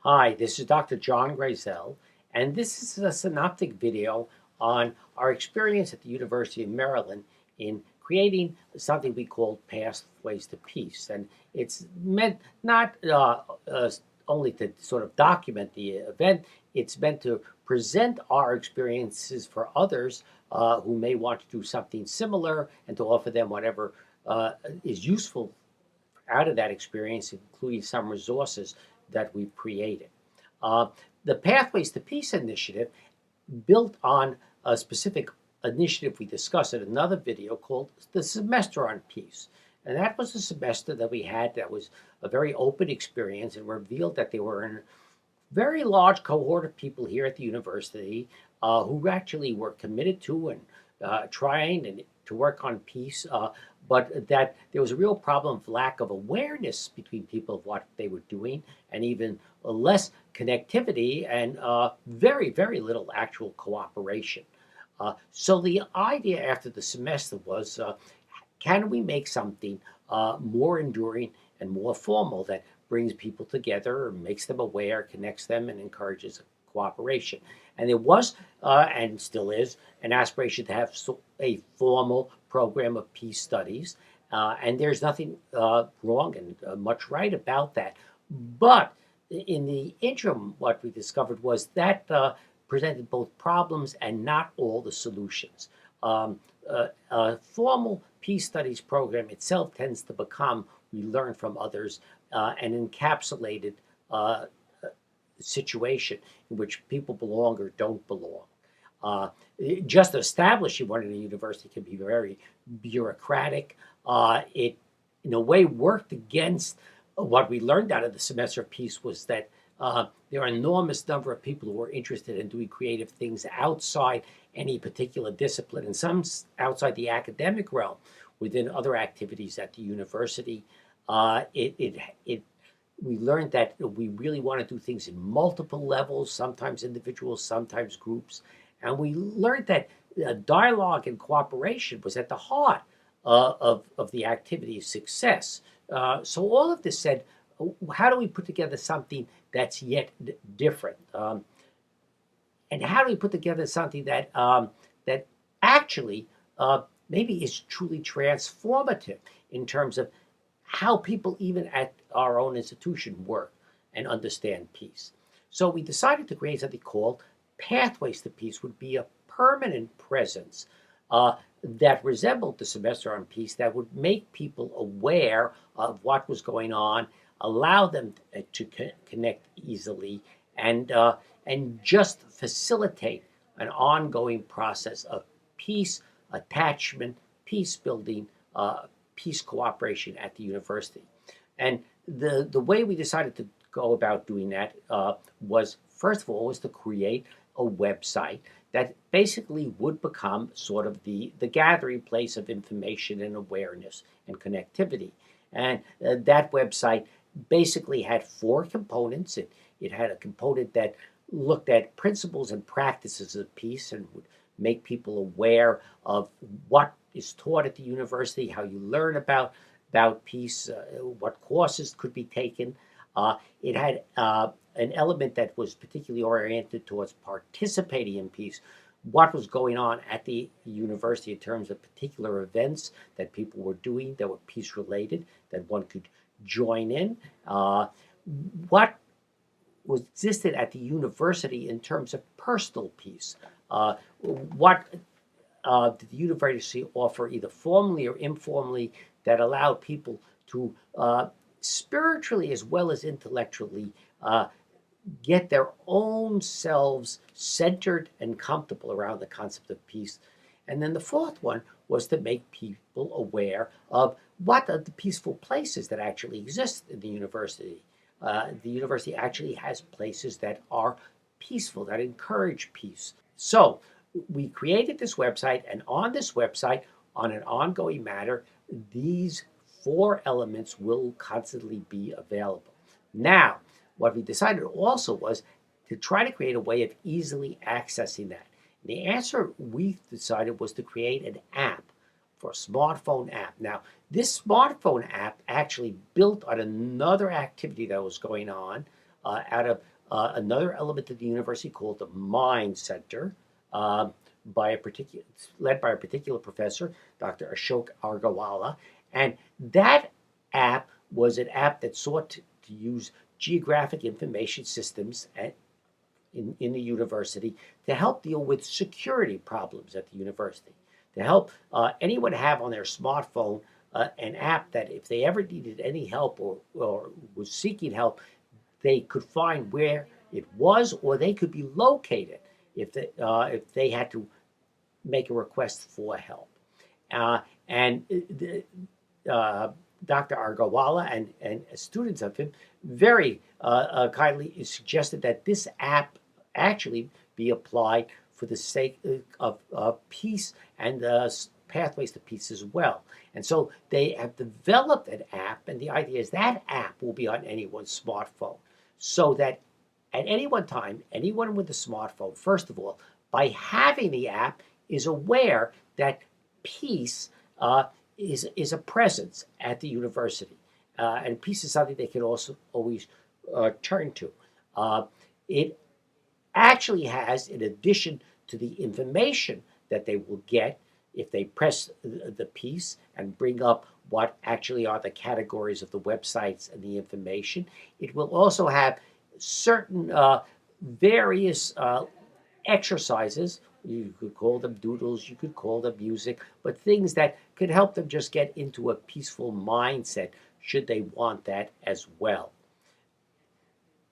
Hi, this is Dr. John Grazel, and this is a synoptic video on our experience at the University of Maryland in creating something we call Pathways to Peace. And it's meant not only to sort of document the event, it's meant to present our experiences for others who may want to do something similar and to offer them whatever is useful out of that experience, including some resources that we've created. Uh, the Pathways to Peace initiative built on a specific initiative we discussed in another video called the Semester on Peace. And that was a semester that we had that was a very open experience and revealed that there were a very large cohort of people here at the university who actually were committed to and trying and to work on peace, but that there was a real problem of lack of awareness between people of what they were doing, and even less connectivity and very, very little actual cooperation. So the idea after the semester was, can we make something more enduring and more formal that brings people together, makes them aware, connects them, and encourages cooperation? And there was, and still is, an aspiration to have a formal program of peace studies. And there's nothing wrong and much right about that. But in the interim, what we discovered was that presented both problems and not all the solutions. A formal peace studies program itself tends to become, we learn from others, an encapsulated situation in which people belong or don't belong. Uh, just establishing one in a university can be very bureaucratic. It, in a way, worked against what we learned out of the semester of peace was that there are an enormous number of people who are interested in doing creative things outside any particular discipline, and some outside the academic realm within other activities at the university. We learned that we really want to do things in multiple levels, sometimes individuals, sometimes groups. And we learned that dialogue and cooperation was at the heart of the activity's success. So all of this said, how do we put together something that's yet different? And how do we put together something that actually maybe is truly transformative in terms of how people, even at our own institution, work and understand peace? So we decided to create something called Pathways to Peace, would be a permanent presence that resembled the semester on peace, that would make people aware of what was going on, allow them to connect easily, and just facilitate an ongoing process of peace attachment, peace building, peace cooperation at the university. And the way we decided to go about doing that was, first of all, was to create a website that basically would become sort of the gathering place of information and awareness and connectivity. And that website basically had four components. It had a component that looked at principles and practices of peace and would make people aware of what is taught at the university, how you learn about peace, what courses could be taken. It had an element that was particularly oriented towards participating in peace, what was going on at the university in terms of particular events that people were doing that were peace related, that one could join in. What was existed at the university in terms of personal peace. What did the university offer, either formally or informally, that allowed people to spiritually as well as intellectually get their own selves centered and comfortable around the concept of peace? And then the fourth one was to make people aware of what are the peaceful places that actually exist in the university. The university actually has places that are peaceful, that encourage peace. So we created this website, and on this website, on an ongoing matter, these four elements will constantly be available. Now, what we decided also was to try to create a way of easily accessing that. And the answer we decided was to create an app, for a smartphone app. Now, this smartphone app actually built on another activity that was going on out of another element of the university called the Mind Center, uh, led by a particular professor, Dr. Ashok Argawala. And that app was an app that sought to use geographic information systems in the university to help deal with security problems at the university, to help anyone have on their smartphone an app that if they ever needed any help or was seeking help, they could find where it was, or they could be located if they had to make a request for help. And Dr. Argawala and students of him very kindly suggested that this app actually be applied for the sake of peace and pathways to peace as well. And so they have developed an app, and the idea is that app will be on anyone's smartphone, so that at any one time, anyone with a smartphone, first of all, by having the app, is aware that peace is a presence at the university, and peace is something they can also always turn to. It actually has, in addition to the information that they will get if they press the piece and bring up what actually are the categories of the websites and the information, it will also have certain various exercises. You could call them doodles, you could call them music, but things that could help them just get into a peaceful mindset should they want that as well.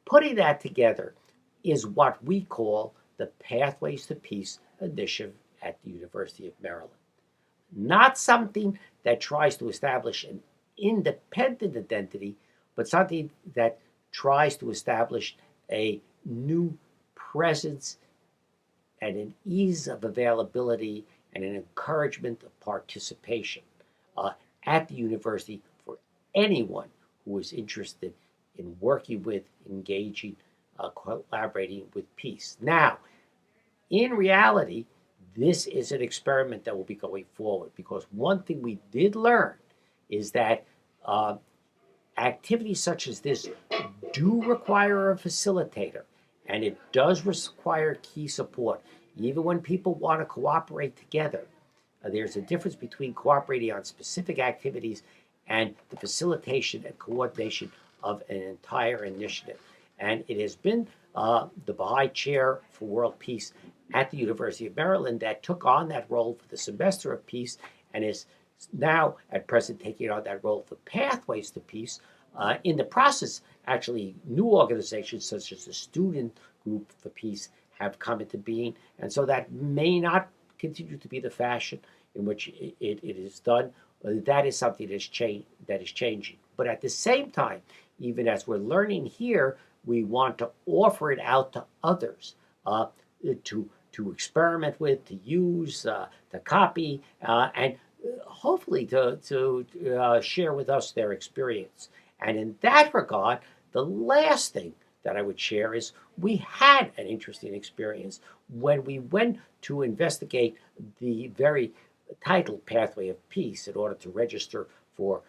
Putting that together is what we call the Pathways to Peace initiative at the University of Maryland. Not something that tries to establish an independent identity, but something that tries to establish a new presence and an ease of availability and an encouragement of participation at the university for anyone who is interested in working with, engaging, collaborating with peace. Now, in reality, this is an experiment that will be going forward, because one thing we did learn is that activities such as this do require a facilitator, and it does require key support. Even when people want to cooperate together, there's a difference between cooperating on specific activities and the facilitation and coordination of an entire initiative. And it has been the Baha'i Chair for World Peace at the University of Maryland that took on that role for the Semester of Peace, and is now at present taking on that role for Pathways to Peace. In the process, actually, new organizations such as the Student Group for Peace have come into being, and so that may not continue to be the fashion in which it is done. That is something that is changing. But at the same time, even as we're learning here, we want to offer it out to others to experiment with, to use, to copy, and hopefully to share with us their experience. And in that regard, the last thing that I would share is we had an interesting experience when we went to investigate the very title Pathway of Peace in order to register for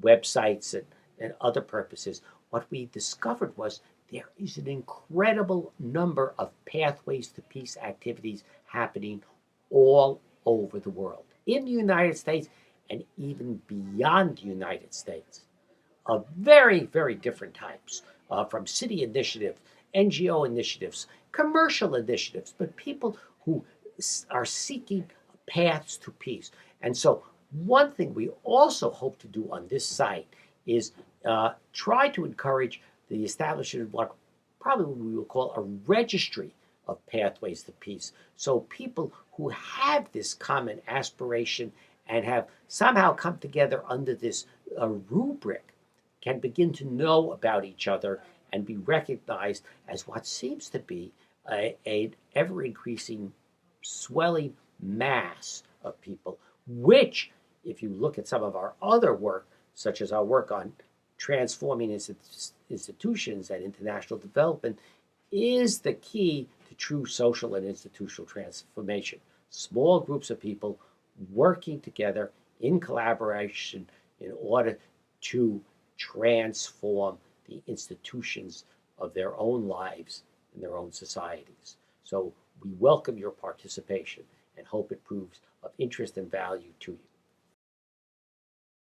websites and other purposes. What we discovered was there is an incredible number of Pathways to Peace activities happening all over the world, in the United States and even beyond the United States, of very, very different types, from city initiatives, NGO initiatives, commercial initiatives, but people who are seeking paths to peace. And so one thing we also hope to do on this site is try to encourage the establishment of what probably we will call a registry of Pathways to Peace. So people who have this common aspiration and have somehow come together under this rubric can begin to know about each other and be recognized as what seems to be an ever-increasing, swelling mass of people, which, if you look at some of our other work, such as our work on transforming institutions and international development, is the key to true social and institutional transformation. Small groups of people working together in collaboration in order to transform the institutions of their own lives and their own societies. So we welcome your participation and hope it proves of interest and value to you.